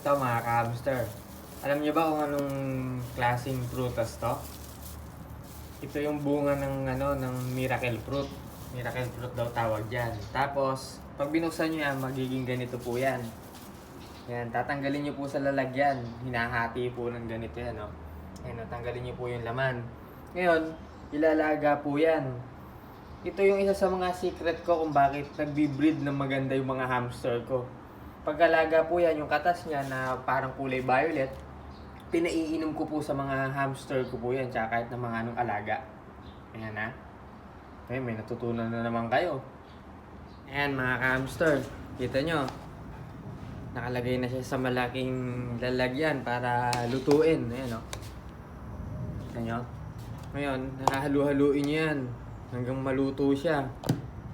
Ito mga ka-hamster. Alam niyo ba kung anong klaseng prutas to? Ito yung bunga ng miracle fruit. Miracle fruit daw tawag diyan. Tapos, pag binuksan niyo yan, magiging ganito po yan. Yan, tatanggalin niyo po sa lalagyan. Hinahati po ng ganito yan, no? Ayan, tanggalin niyo po yung laman. Ngayon, ilalaga po yan. Ito yung isa sa mga secret ko kung bakit nagbi-breed ng maganda yung mga hamster ko. Pagkalaga po yan, yung katas niya na parang kulay violet, pinaiinom ko po sa mga hamster ko po yan, tsaka kahit na mga anong alaga. Ayan na. Ayan, may natutunan na naman kayo. Ayan mga hamster, kita nyo. Nakalagay na siya sa malaking lalagyan para lutuin. Ayan o. Kita nyo. Ngayon, hahalu-haluin nyo yan hanggang maluto siya.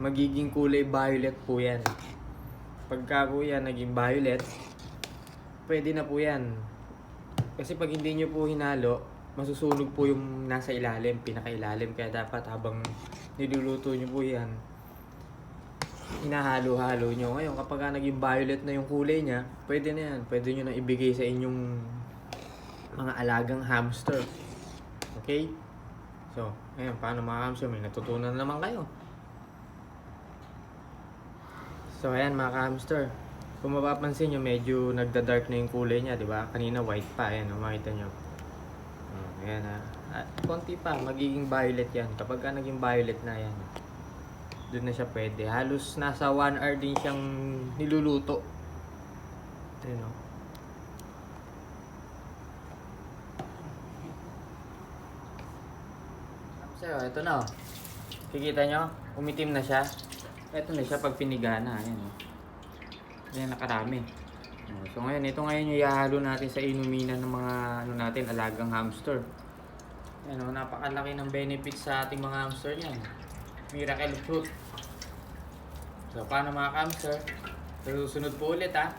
Magiging kulay violet po yan. Pagka po yan naging violet, pwede na po yan. Kasi pag hindi nyo po hinalo, masusunog po yung nasa ilalim, pinakailalim. Kaya dapat habang niluluto nyo po yan, hinahalo-halo nyo. Ngayon, kapag naging violet na yung kulay niya, pwede na yan. Pwede nyo na ibigay sa inyong mga alagang hamster. Okay? So, ngayon, paano mga hamster? May natutunan naman kayo. So, ayan mga hamster. Kung mapapansin nyo, medyo nagda-dark na yung kulay niya, di ba? Kanina white pa, ayan, makita nyo. Ayan ha. At konti pa, magiging violet yan. Kapag naging violet na yan, doon na siya pwede. Halos nasa 1 hour din siyang niluluto. Ayan o. So, ito na o. Kikita nyo? Umitim na siya. Ito na siya pag pinigana. Ayan o. Ayan, nakarami. So ngayon, ito ngayon yung ihahalo natin sa inuminan ng mga natin, alagang hamster. Ayan o, napakalaki ng benefits sa ating mga hamster niyan. Miracle fruit. So paano mga hamster? Susunod po ulit ha.